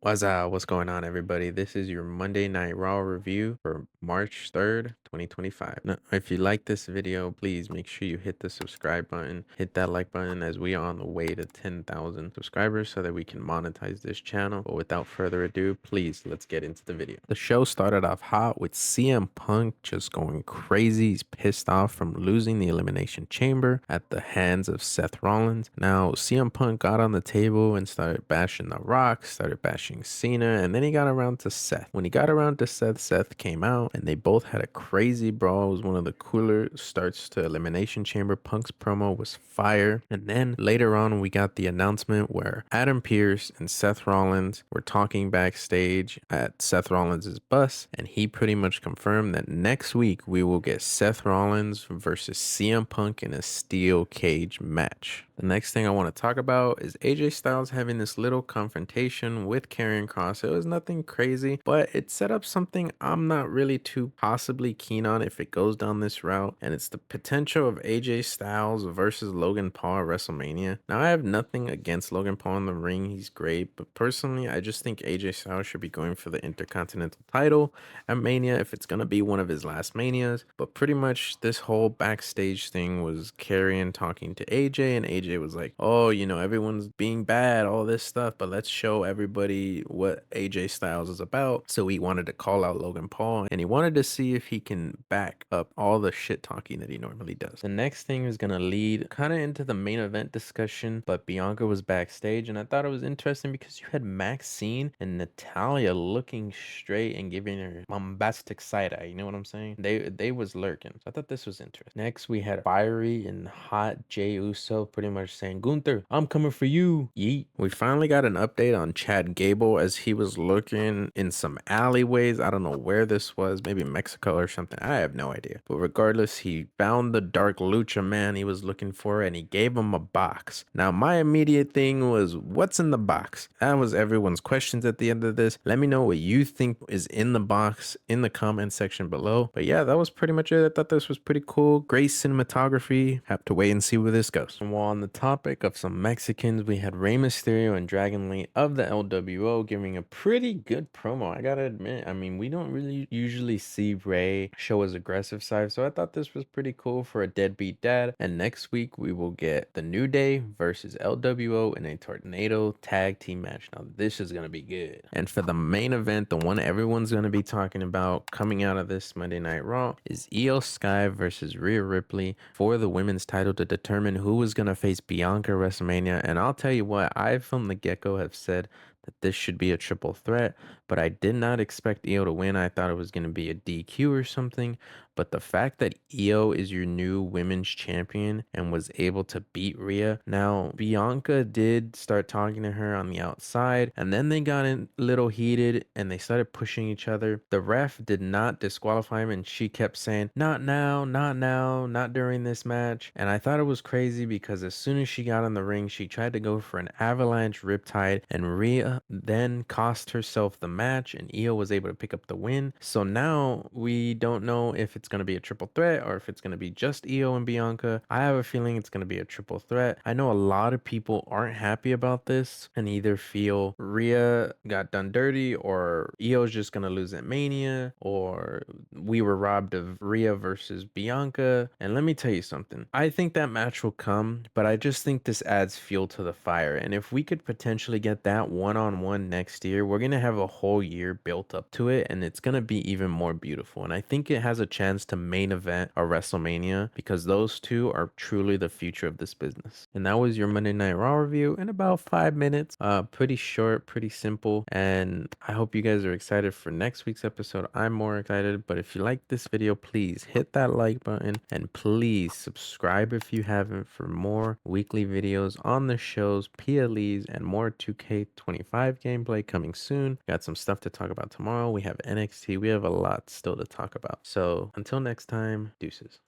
What's going on, everybody? This is your Monday Night Raw review for March 3rd, 2025. Now, if you like this video, please make sure you hit the subscribe button, hit that like button as we are on the way to 10,000 subscribers so that we can monetize this channel. But without further ado, please, let's get into the video. The show started off hot with CM Punk just going crazy. He's pissed off from losing the Elimination Chamber at the hands of Seth Rollins. Now, CM Punk got on the table and started bashing The Rock, started bashing Cena, and then he got around to Seth. When he got around to Seth, Seth came out and they both had a crazy brawl. It was one of the cooler starts to Elimination Chamber. Punk's promo was fire. And then later on, we got the announcement where Adam Pearce and Seth Rollins were talking backstage at Seth Rollins' bus, and he pretty much confirmed that next week we will get Seth Rollins versus CM Punk in a steel cage match. The next thing I want to talk about is AJ Styles having this little confrontation with Karrion Kross. It was nothing crazy, but it set up something I'm not really too possibly keen on if it goes down this route, and it's the potential of AJ Styles versus Logan Paul at WrestleMania. Now, I have nothing against Logan Paul in the ring. He's great, but personally, I just think AJ Styles should be going for the Intercontinental title at Mania if it's going to be one of his last Manias. But pretty much this whole backstage thing was Karrion talking to AJ, and AJ was like, oh, everyone's being bad, all this stuff, but let's show everybody what AJ Styles is about. So he wanted to call out Logan Paul, and he wanted to see if he can back up all the shit talking that he normally does. The next thing is going to lead kind of into the main event discussion, but Bianca was backstage, and I thought it was interesting because you had Maxine and Natalia looking straight and giving her bombastic side eye. You know what I'm saying? They was lurking. So I thought this was interesting. Next, we had fiery and hot Jey Uso pretty much saying, Gunther, I'm coming for you. Yeet. We finally got an update on Chad Gable as he was lurking in some alleyways. I don't know where this was, maybe Mexico or something. I have no idea. But regardless, he found the dark lucha man he was looking for and he gave him a box. Now, my immediate thing was, what's in the box? That was everyone's questions at the end of this. Let me know what you think is in the box in the comment section below. But yeah, that was pretty much it. I thought this was pretty cool. Great cinematography. Have to wait and see where this goes. And while on the topic of some Mexicans, we had Rey Mysterio and Dragon Lee of the LWO giving a pretty good promo. I gotta admit, I mean, we don't really usually see Rey show his aggressive side, so I thought this was pretty cool for a deadbeat dad. And next week, we will get the New Day versus LWO in a tornado tag team match. Now, this is gonna be good. And for the main event, the one everyone's gonna be talking about coming out of this Monday Night Raw is Io Sky versus Rhea Ripley for the women's title to determine who was going to face Bianca at WrestleMania. And I'll tell you what, I from the get-go have said that this should be a triple threat, but I did not expect Io to win. I thought it was going to be a DQ or something. But the fact that Io is your new women's champion and was able to beat Rhea. Now, Bianca did start talking to her on the outside, and then they got a little heated and they started pushing each other. The ref did not disqualify him, and she kept saying, not now, not now, not during this match. And I thought it was crazy because as soon as she got in the ring, she tried to go for an avalanche riptide, and Rhea then cost herself the match, and Io was able to pick up the win. So now we don't know if it's going to be a triple threat or if it's going to be just Io and Bianca. I have a feeling it's going to be a triple threat. I know a lot of people aren't happy about this and either feel Rhea got done dirty or Io's just going to lose at Mania or we were robbed of Rhea versus Bianca. And let me tell you something. I think that match will come, but I just think this adds fuel to the fire. And if we could potentially get that one-on-one next year, we're going to have a whole year built up to it and it's going to be even more beautiful. And I think it has a chance to main event a WrestleMania because those two are truly the future of this business. And that was your Monday Night Raw review in about 5 minutes. Pretty short, pretty simple. And I hope you guys are excited for next week's episode. I'm more excited. But if you like this video, please hit that like button and please subscribe if you haven't for more weekly videos on the shows, PLEs, and more 2K25 gameplay coming soon. Got some stuff to talk about tomorrow. We have NXT. We have a lot still to talk about. So until next time, deuces.